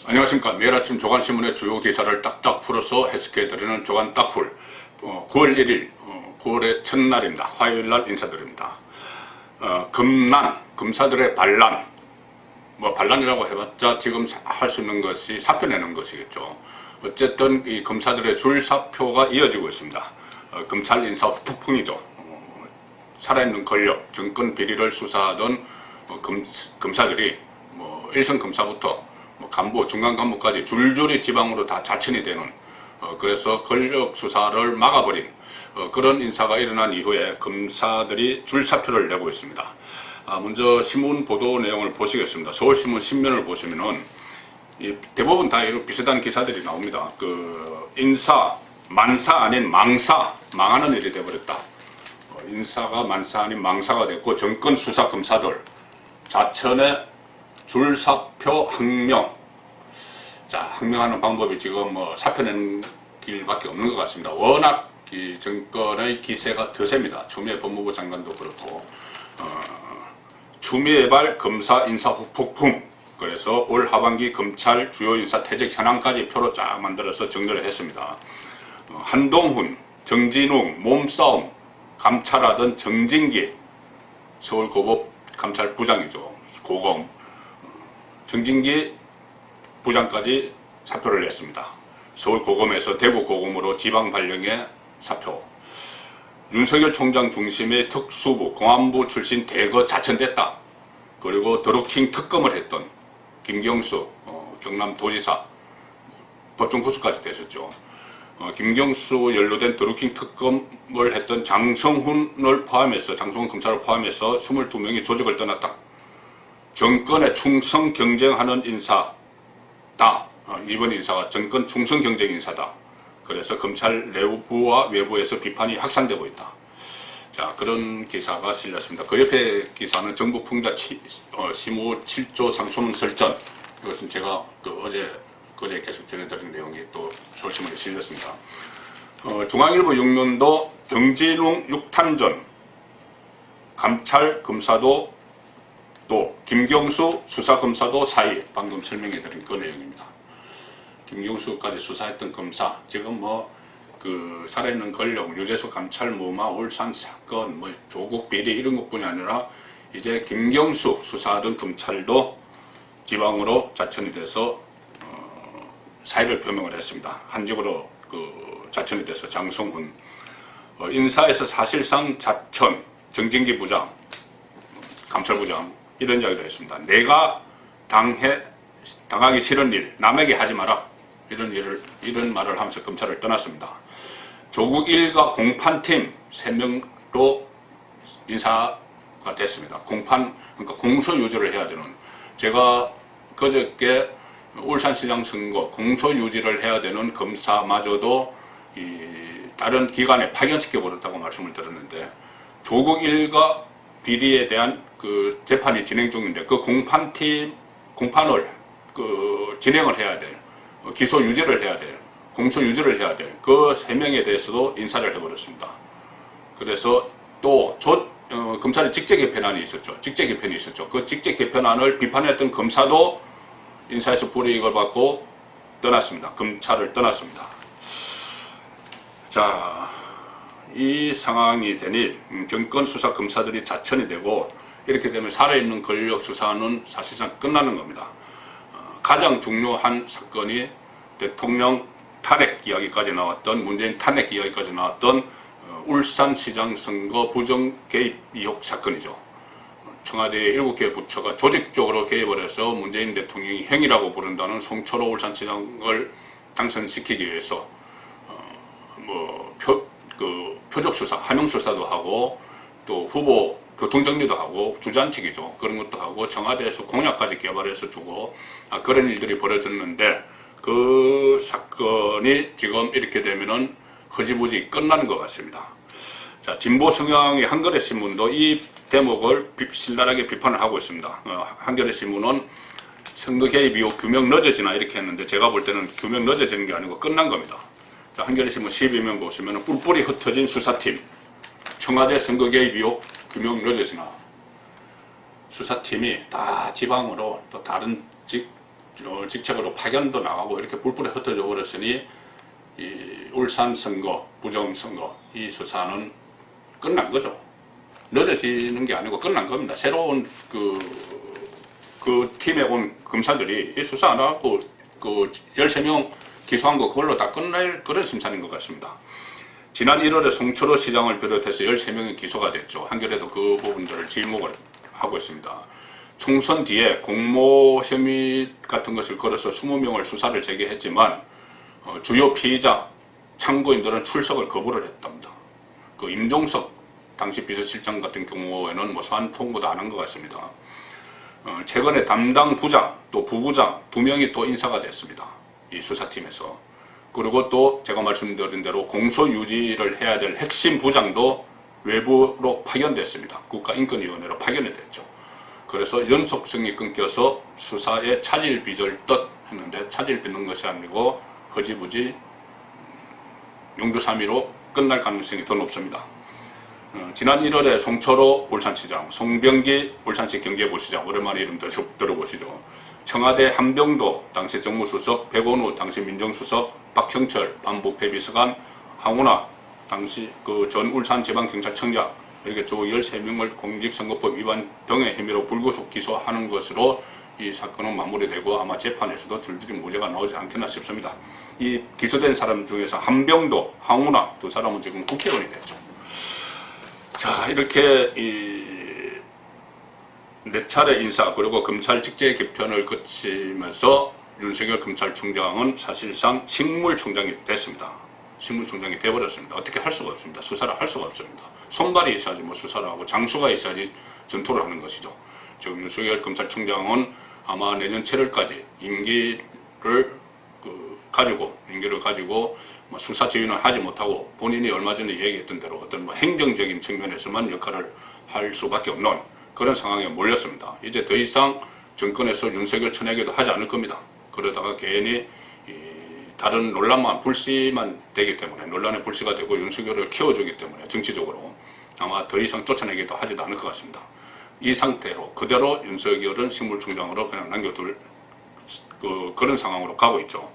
안녕하십니까. 매일 아침 조간신문의 주요 기사를 딱딱 풀어서 해석해드리는 조간 딱풀. 9월 1일 9월의 첫날입니다. 화요일날 인사드립니다. 금난, 검사들의 반란. 반란이라고 해봤자 지금 할 수 있는 것이 사표 내는 것이겠죠. 어쨌든 이 검사들의 줄사표가 이어지고 있습니다. 검찰 인사 후폭풍이죠. 살아있는 권력, 정권 비리를 수사하던 검사들이 일선 검사부터 간부, 중간 간부까지 줄줄이 지방으로 다 자천이 되는 그래서 권력 수사를 막아버린 그런 인사가 일어난 이후에 검사들이 줄사표를 내고 있습니다. 먼저 신문 보도 내용을 보시겠습니다. 서울신문 신면을 보시면은 대부분 다 이런 비슷한 기사들이 나옵니다. 인사, 만사 아닌 망사, 망하는 일이 되어버렸다. 인사가 만사 아닌 망사가 됐고 정권 수사 검사들 자천의 줄사표 항명. 자, 항명하는 방법이 지금 사표 내는 길밖에 없는 것 같습니다. 워낙 이 정권의 기세가 드셉니다. 추미애 법무부 장관도 그렇고 추미애발 검사 인사 후폭풍. 그래서 올 하반기 검찰 주요 인사 퇴직 현황까지 표로 쫙 만들어서 정리를 했습니다. 한동훈, 정진웅, 몸싸움, 감찰하던 정진기, 서울고법 감찰부장이죠. 고검. 정진기 부장까지 사표를 냈습니다. 서울고검에서 대구고검으로 지방발령에 사표. 윤석열 총장 중심의 특수부, 공안부 출신 대거 자천됐다. 그리고 드루킹 특검을 했던 김경수 경남도지사 법정 구수까지 됐었죠. 김경수 연루된 드루킹 특검을 했던 장성훈을 포함해서 장성훈 검사를 포함해서 22명이 조직을 떠났다. 정권에 충성 경쟁하는 인사다. 이번 인사가 정권 충성 경쟁 인사다. 그래서 검찰 내부와 외부에서 비판이 확산되고 있다. 자, 그런 기사가 실렸습니다. 그 옆에 기사는 정부 풍자 심우 7조 상소문 설전. 이것은 제가 그제 계속 전해드린 내용이 또 서울신문에 실렸습니다. 중앙일보 6년도 정진웅 6탄전 감찰 검사도 또 김경수 수사검사도 사이 방금 설명해드린 그 내용입니다. 김경수까지 수사했던 검사 지금 살아있는 권력 유재수 감찰 무마 울산 사건 조국 비리 이런 것뿐이 아니라 이제 김경수 수사하던 검찰도 지방으로 자천이 돼서 사의를 표명을 했습니다. 한직으로 자천이 돼서 장성훈 인사에서 사실상 자천 정진기 부장 감찰부장 이런 이야기도 했습니다. 내가 당하기 싫은 일 남에게 하지 마라. 이런 말을 하면서 검찰을 떠났습니다. 조국 일가 공판팀 3명도 인사가 됐습니다. 그러니까 공소유지를 해야 되는, 제가 그저께 울산시장 선거 공소유지를 해야 되는 검사마저도 다른 기관에 파견시켜 버렸다고 말씀을 드렸는데, 조국 일가 비리에 대한 재판이 진행 중인데 그 공판을 진행을 해야 될, 기소 유지를 해야 될, 공소 유지를 해야 될 그 3명에 대해서도 인사를 해버렸습니다. 그래서 또 검찰의 직제 개편안이 있었죠. 직제 개편이 있었죠. 그 직제 개편안을 비판했던 검사도 인사에서 불이익을 받고 떠났습니다. 검찰을 떠났습니다. 자, 이 상황이 되니 정권 수사 검사들이 자천이 되고 이렇게 되면 살아있는 권력 수사는 사실상 끝나는 겁니다. 가장 중요한 사건이 대통령 탄핵 이야기까지 나왔던, 문재인 탄핵 이야기까지 나왔던 울산시장 선거 부정 개입 의혹 사건이죠. 청와대의 7개 부처가 조직적으로 개입을 해서 문재인 대통령이 형이라고 부른다는 송철호 울산시장을 당선시키기 위해서 표적 수사, 하명 수사도 하고 또 후보 교통정리도 하고 주잔치기죠. 그런 것도 하고 청와대에서 공약까지 개발해서 주고 그런 일들이 벌어졌는데 그 사건이 지금 이렇게 되면은 허지부지 끝나는 것 같습니다. 자, 진보 성향의 한겨레 신문도 이 대목을 신랄하게 비판을 하고 있습니다. 한겨레 신문은 선거 개입 이후 규명 늦어지나 이렇게 했는데 제가 볼 때는 규명 늦어지는 게 아니고 끝난 겁니다. 자, 한겨레 신문 12면 보시면 뿔뿔이 흩어진 수사팀, 청와대 선거 개입 이후 규명 늦어지나, 수사팀이 다 지방으로 또 다른 직책으로 파견도 나가고 이렇게 뿔뿔이 흩어져 버렸으니 이 울산 선거, 부정선거 이 수사는 끝난 거죠. 늦어지는 게 아니고 끝난 겁니다. 새로운 그 팀에 온 검사들이 이 수사 안 하고 그 13명 기소한 거 그걸로 다 끝낼 그런 심산인 것 같습니다. 지난 1월에 송철호 시장을 비롯해서 13명이 기소가 됐죠. 한겨레도 그 부분들을 지목을 하고 있습니다. 총선 뒤에 공모 혐의 같은 것을 걸어서 20명을 수사를 재개했지만 주요 피의자 참고인들은 출석을 거부를 했답니다. 그 임종석 당시 비서실장 같은 경우에는 뭐 소환 통보도 안 한 것 같습니다. 최근에 담당 부장 또 부부장 2명이 또 인사가 됐습니다. 이 수사팀에서. 그리고 또 제가 말씀드린 대로 공소 유지를 해야 될 핵심 부장도 외부로 파견됐습니다. 국가인권위원회로 파견이 됐죠. 그래서 연속성이 끊겨서 수사에 차질 빚을 떴 했는데 차질 빚는 것이 아니고 허지부지 용두사미로 끝날 가능성이 더 높습니다. 지난 1월에 송철호 울산시장, 송병기 울산시 경제부시장, 오랜만에 이름 들어보시죠. 청와대 한병도 당시 정무수석, 백원우 당시 민정수석, 박형철 반부패비서관, 황운하 당시 그 전 울산지방경찰청장 이렇게 조 13명을 공직선거법 위반 등의 혐의로 불구속 기소하는 것으로 이 사건은 마무리되고 아마 재판에서도 줄줄이 무죄가 나오지 않겠나 싶습니다. 이 기소된 사람 중에서 한병도, 황운하 두 사람은 지금 국회의원이 됐죠. 자, 이렇게 네 차례 인사 그리고 검찰 직제 개편을 거치면서 윤석열 검찰총장은 사실상 식물총장이 됐습니다. 식물총장이 돼버렸습니다. 어떻게 할 수가 없습니다. 수사를 할 수가 없습니다. 손발이 있어야지 뭐 수사를 하고 장수가 있어야지 전투를 하는 것이죠. 지금 윤석열 검찰총장은 아마 내년 7월까지 임기를 가지고 수사 지휘는 하지 못하고 본인이 얼마 전에 얘기했던 대로 어떤 뭐 행정적인 측면에서만 역할을 할 수밖에 없는 그런 상황에 몰렸습니다. 이제 더 이상 정권에서 윤석열 쳐내기도 하지 않을 겁니다. 그러다가 괜히 다른 논란만 불씨만 되기 때문에 논란의 불씨가 되고 윤석열을 키워주기 때문에 정치적으로 아마 더 이상 쫓아내기도 하지도 않을 것 같습니다. 이 상태로 그대로 윤석열은 식물총장으로 그냥 남겨둘 그런 상황으로 가고 있죠.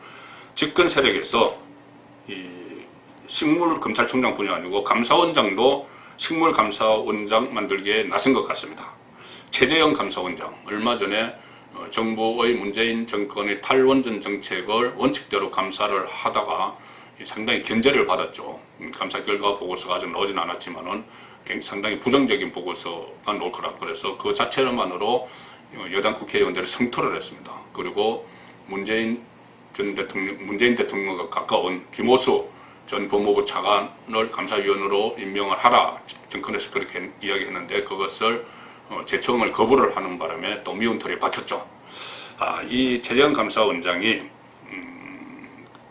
집권 세력에서 이 식물검찰총장뿐이 아니고 감사원장도 식물감사원장 만들기에 나선 것 같습니다. 최재형 감사원장 얼마 전에 정부의 문재인 정권의 탈원전 정책을 원칙대로 감사를 하다가 상당히 견제를 받았죠. 감사 결과 보고서가 아직 나오진 않았지만은 상당히 부정적인 보고서가 나올 거라 그래서 그 자체만으로 여당 국회의원들이 성토를 했습니다. 그리고 문재인 대통령과 가까운 김오수 전 법무부 차관을 감사위원으로 임명을 하라 정권에서 그렇게 이야기했는데 그것을 재청을 거부를 하는 바람에 또 미운 털이 박혔죠. 이 최재형 감사원장이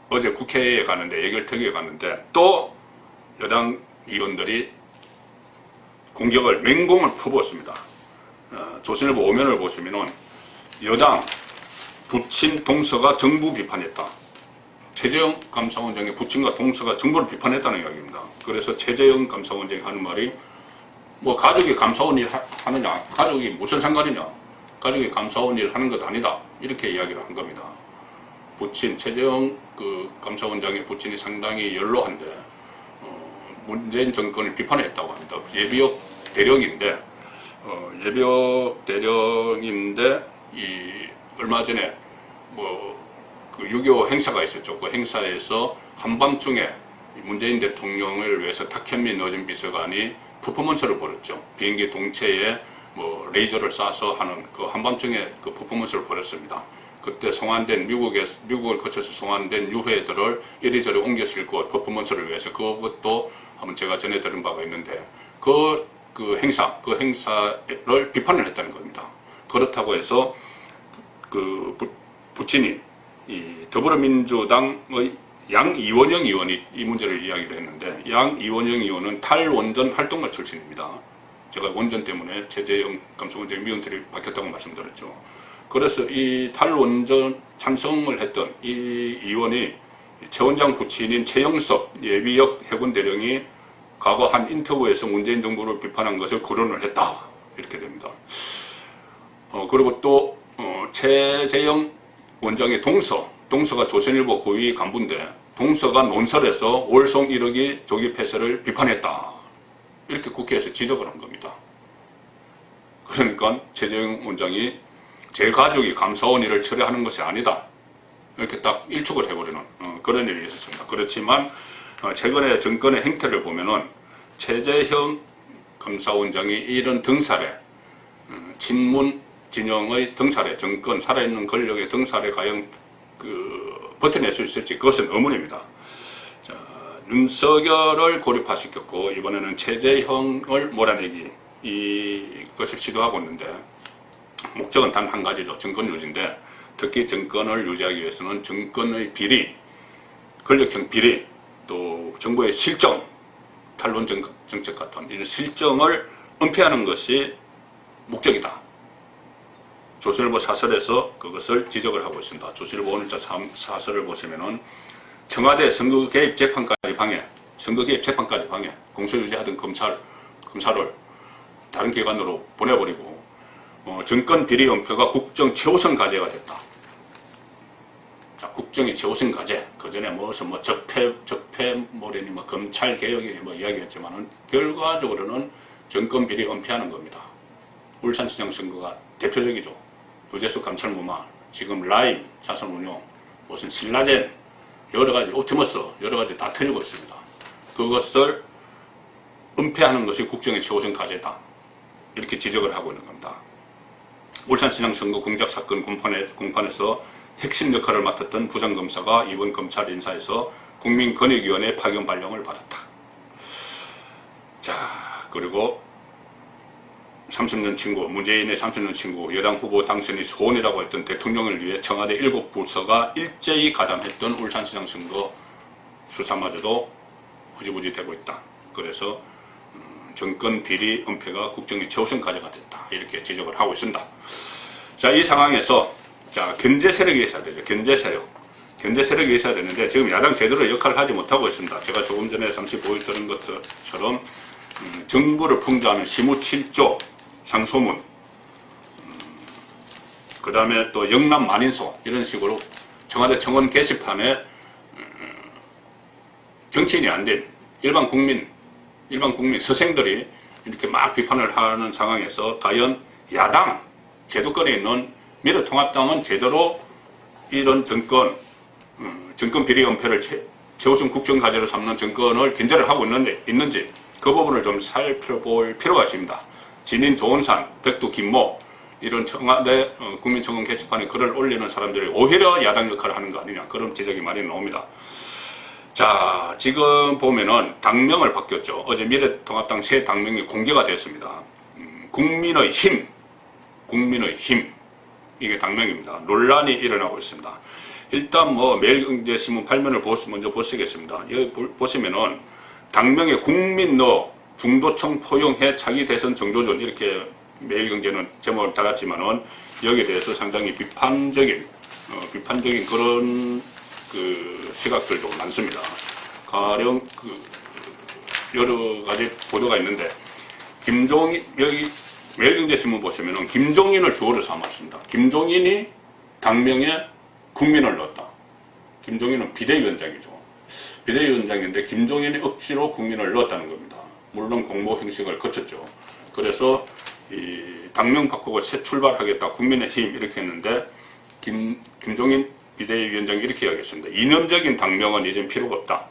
어제 국회에 가는데 예결특위에 갔는데 또 여당 의원들이 공격을 맹공을 퍼부었습니다. 조선일보 오면을 보시면은 여당 부친 동서가 정부 비판했다. 최재형 감사원장의 부친과 동서가 정부를 비판했다는 이야기입니다. 그래서 최재형 감사원장이 하는 말이 뭐 가족이 감사원 일 하느냐, 가족이 무슨 상관이냐, 가족이 감사원 일 하는 것 아니다 이렇게 이야기를 한 겁니다. 부친 최재형 감사원장의 부친이 상당히 연로한데 문재인 정권을 비판했다고 합니다. 예비역 대령인데 얼마 전에 그 6.25 행사가 있었죠. 그 행사에서 한밤중에 문재인 대통령을 위해서 탁현민 의전 비서관이 퍼포먼스를 벌였죠. 비행기 동체에 레이저를 쏴서 하는 그 한밤중에 그 퍼포먼스를 벌였습니다. 그때 송환된 미국을 거쳐서 송환된 유해들을 이리저리 옮겨 싣고 퍼포먼스를 위해서 그것도 한번 제가 전해드린 바가 있는데 그 행사를 비판을 했다는 겁니다. 그렇다고 해서 부친이 더불어민주당의 양이원영 의원이 이 문제를 이야기를 했는데 양이원영 의원은 탈원전 활동가 출신입니다. 제가 원전 때문에 최재형 감사원장의 미운털이 박혔다고 말씀드렸죠. 그래서 이 탈원전 찬성을 했던 이 의원이 최 원장 부친인 최영섭 예비역 해군대령이 과거 한 인터뷰에서 문재인 정부를 비판한 것을 거론을 했다. 이렇게 됩니다. 그리고 또 최재형 원장이 동서가 조선일보 고위 간부인데 동서가 논설에서 월송 1억이 조기 폐쇄를 비판했다. 이렇게 국회에서 지적을 한 겁니다. 그러니까 최재형 원장이 제 가족이 감사원 일을 처리하는 것이 아니다. 이렇게 딱 일축을 해버리는 그런 일이 있었습니다. 그렇지만 최근에 정권의 행태를 보면은 최재형 감사원장이 이런 등살에 친문 진영의 등살에 정권 살아있는 권력의 등살에 과연 버텨낼 수 있을지 그것은 의문입니다. 자, 윤석열을 고립화시켰고 이번에는 최재형을 몰아내기 이것을 시도하고 있는데 목적은 단 한 가지죠. 정권 유지인데 특히 정권을 유지하기 위해서는 정권의 비리, 권력형 비리, 또 정부의 실정, 탈론 정책 같은 이런 실정을 은폐하는 것이 목적이다. 조선일보 사설에서 그것을 지적을 하고 있습니다. 조선일보 오늘자 사설을 보시면은 청와대 선거 개입 재판까지 방해, 선거 개입 재판까지 방해, 공소 유지하던 검사를 다른 기관으로 보내버리고 정권 비리 은폐가 국정 최우선 과제가 됐다. 자, 국정이 최우선 과제. 그 전에 무슨 적폐몰이니 검찰 개혁이니 이야기했지만은 결과적으로는 정권 비리 은폐하는 겁니다. 울산시장 선거가 대표적이죠. 유재수 감찰무마, 지금 라임 자산운용, 무슨 신라젠, 여러가지 옵티머스, 여러가지 다 터지고 있습니다. 그것을 은폐하는 것이 국정의 최우선 과제다. 이렇게 지적을 하고 있는 겁니다. 울산시장 선거 공작 사건 공판에서 핵심 역할을 맡았던 부장검사가 이번 검찰 인사에서 국민권익위원회 파견 발령을 받았다. 자, 그리고 30년 친구, 문재인의 30년 친구, 여당 후보 당선이 소원이라고 했던 대통령을 위해 청와대 7부서가 일제히 가담했던 울산시장 선거 수사마저도 흐지부지 되고 있다. 그래서 정권 비리 은폐가 국정의 최우선 과제가 됐다. 이렇게 지적을 하고 있습니다. 자, 이 상황에서 자, 경제 세력이 있어야 되죠. 경제 세력이 있어야 되는데 지금 야당 제대로 역할을 하지 못하고 있습니다. 제가 조금 전에 잠시 보여드린 것처럼 정부를 풍자하는 시무 7조 상소문, 그 다음에 또 영남 만인소 이런 식으로 청와대 청원 게시판에 정치인이 안 된 일반 국민 서생들이 이렇게 막 비판을 하는 상황에서 과연 야당 제도권에 있는 미래통합당은 제대로 이런 정권 비리 은폐를 최우선 국정 과제로 삼는 정권을 견제를 하고 있는지 그 부분을 좀 살펴볼 필요가 있습니다. 진인 조은산, 백두 김모 이런 청와대 국민청원 게시판에 글을 올리는 사람들이 오히려 야당 역할을 하는 거 아니냐 그런 지적이 많이 나옵니다. 자, 지금 보면은 당명을 바뀌었죠. 어제 미래통합당 새 당명이 공개가 됐습니다. 국민의 힘 이게 당명입니다. 논란이 일어나고 있습니다. 일단 매일경제신문 8면을 먼저 보시겠습니다. 여기 보시면은 당명에 국민너 중도층 포용해 차기 대선 정조준 이렇게 매일경제는 제목을 달았지만은 여기에 대해서 상당히 비판적인 그런 시각들도 많습니다. 가령 여러 가지 보도가 있는데 여기 매일경제신문 보시면은 김종인을 주어로 삼았습니다. 김종인이 당명에 국민을 넣었다. 김종인은 비대위원장이죠. 비대위원장인데 김종인이 억지로 국민을 넣었다는 겁니다. 물론 공모 형식을 거쳤죠. 그래서 이 당명 바꾸고 새 출발하겠다. 국민의힘 이렇게 했는데 김종인 비대위원장이 이렇게 이야기했습니다. 이념적인 당명은 이젠 필요가 없다.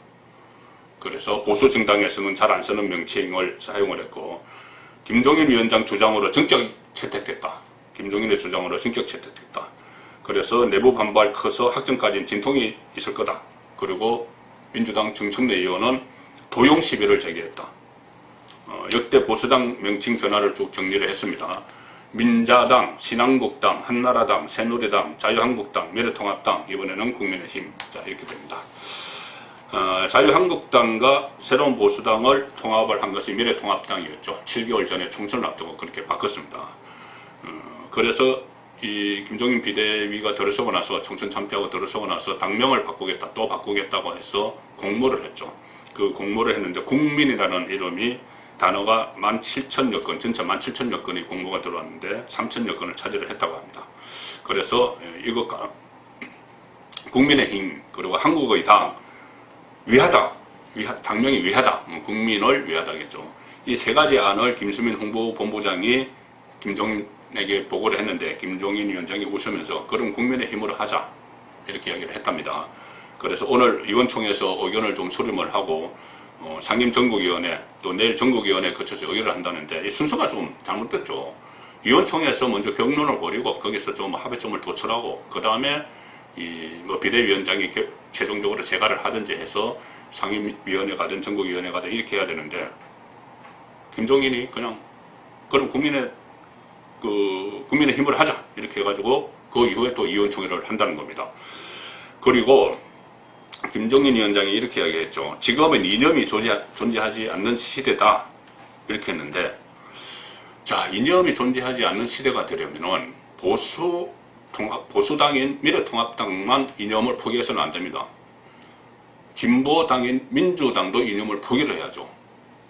그래서 보수 정당에서는 잘 안 쓰는 명칭을 사용을 했고 김종인 위원장 주장으로 전격 채택됐다. 김종인의 주장으로 전격 채택됐다. 그래서 내부 반발 커서 확정까지는 진통이 있을 거다. 그리고 민주당 정청래 의원은 도용 시비를 제기했다. 역대 보수당 명칭 변화를 쭉 정리를 했습니다. 민자당, 신한국당, 한나라당, 새누리당, 자유한국당, 미래통합당, 이번에는 국민의힘. 자, 이렇게 됩니다. 자유한국당과 새로운 보수당을 통합을 한 것이 미래통합당이었죠. 7개월 전에 총선을 앞두고 그렇게 바꿨습니다. 그래서 이 김종인 비대위가 들어서고 나서 총선 참패하고 들어서고 나서 당명을 바꾸겠다, 또 바꾸겠다고 해서 공모를 했죠. 그 공모를 했는데 국민이라는 이름이 단어가 17,000여 건, 전체 17,000여 건이 공모가 들어왔는데 3,000여 건을 차지를 했다고 합니다. 그래서 이것과 국민의힘 그리고 한국의 당 위하다, 당명이 위하다, 국민을 위하다겠죠. 이 세 가지 안을 김수민 홍보본부장이 김종인에게 보고를 했는데 김종인 위원장이 웃으면서 그럼 국민의힘으로 하자 이렇게 이야기를 했답니다. 그래서 오늘 의원총회에서 의견을 좀 수렴을 하고 상임전국위원회 또 내일 전국위원회 거쳐서 의결을 한다는데 이 순서가 좀 잘못됐죠. 위원총회에서 먼저 격론을 벌이고 거기서 좀 합의점을 도출하고 그 다음에 뭐 비대위원장이 최종적으로 재가를 하든지 해서 상임위원회 가든 전국위원회 가든 이렇게 해야 되는데 김종인이 그냥 그럼 국민의 힘을 하자 이렇게 해가지고 그 이후에 또 의원총회를 한다는 겁니다. 그리고 김종인 위원장이 이렇게 이야기했죠. 지금은 이념이 존재하지 않는 시대다 이렇게 했는데 자 이념이 존재하지 않는 시대가 되려면은 보수당인 미래통합당만 이념을 포기해서는 안 됩니다. 진보당인 민주당도 이념을 포기를 해야죠.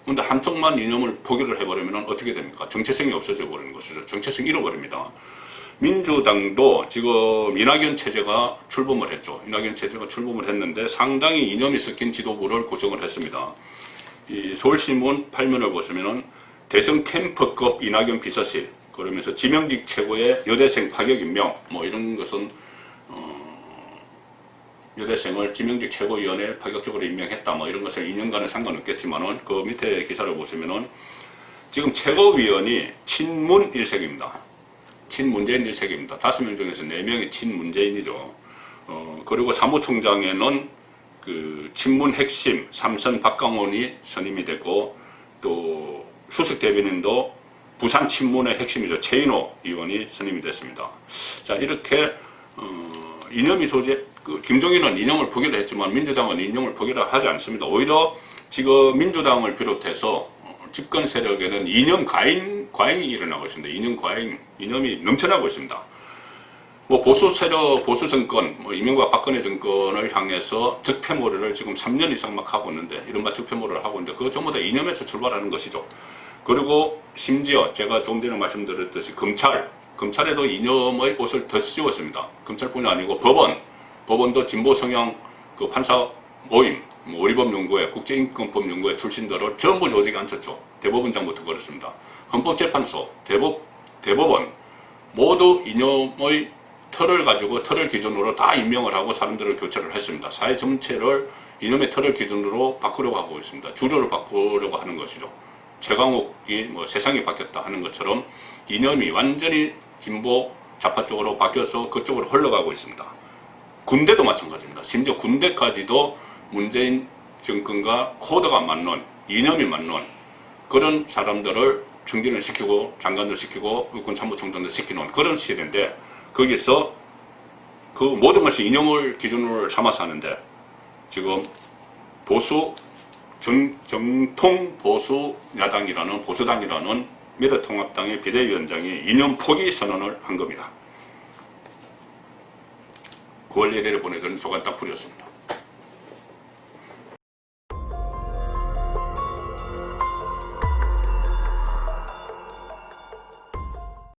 근데 한쪽만 이념을 포기를 해버리면 어떻게 됩니까? 정체성이 없어져 버리는 것이죠. 정체성이 잃어버립니다. 민주당도 지금 이낙연 체제가 출범을 했죠. 이낙연 체제가 출범을 했는데 상당히 이념이 섞인 지도부를 구성을 했습니다. 이 서울신문 8면을 보시면은 대선 캠프급 이낙연 비서실 그러면서 지명직 최고의 여대생 파격 임명 뭐 이런 것은 여대생을 지명직 최고위원회에 파격적으로 임명했다 뭐 이런 것을 2년간은 상관없겠지만은 그 밑에 기사를 보시면은 지금 최고위원이 친문 1색입니다. 친문재인 1색입니다. 5명 중에서 4명이 친문재인이죠. 그리고 사무총장에는 그 친문 핵심 삼선 박강원이 선임이 됐고 또 수석 대변인도 부산 친문의 핵심이죠. 최인호 의원이 선임이 됐습니다. 자 이렇게 이념이 김종인은 이념을 포기를 했지만 민주당은 이념을 포기를 하지 않습니다. 오히려 지금 민주당을 비롯해서 집권 세력에는 이념 과잉이 일어나고 있습니다. 이념 과잉, 이념이 넘쳐나고 있습니다. 뭐 보수 세력, 보수 정권, 뭐 이명박 박근혜 정권을 향해서 적폐몰이를 지금 3년 이상 막 하고 있는데 이른바 적폐몰이를 하고 있는데 그거 전부 다 이념에서 출발하는 것이죠. 그리고 심지어 제가 조금 전에 말씀드렸듯이 검찰에도 이념의 옷을 더 씌웠습니다. 검찰뿐이 아니고 법원도 진보 성향 그 판사 모임, 오리법연구회, 국제인권법연구회 출신들을 전부 조직에 앉혔죠. 대법원장부터 그렇습니다. 헌법재판소, 대법원 모두 이념의 틀을 기준으로 다 임명을 하고 사람들을 교체를 했습니다. 사회 전체를 이념의 틀을 기준으로 바꾸려고 하고 있습니다. 주류를 바꾸려고 하는 것이죠. 최강욱이 뭐 세상이 바뀌었다 하는 것처럼 이념이 완전히 진보 좌파 쪽으로 바뀌어서 그쪽으로 흘러가고 있습니다. 군대도 마찬가지입니다. 심지어 군대까지도 문재인 정권과 코드가 맞는 이념이 맞는 그런 사람들을 승진을 시키고 장관도 시키고 육군참모총장도 시키는 그런 시대인데 거기서 그 모든 것이 이념을 기준으로 삼아서 하는데 지금 정통 보수 야당이라는 보수당이라는 미래통합당의 비대위원장이 이념 포기 선언을 한 겁니다. 9월 1일에 보내드린 조간 딱 뿌렸습니다.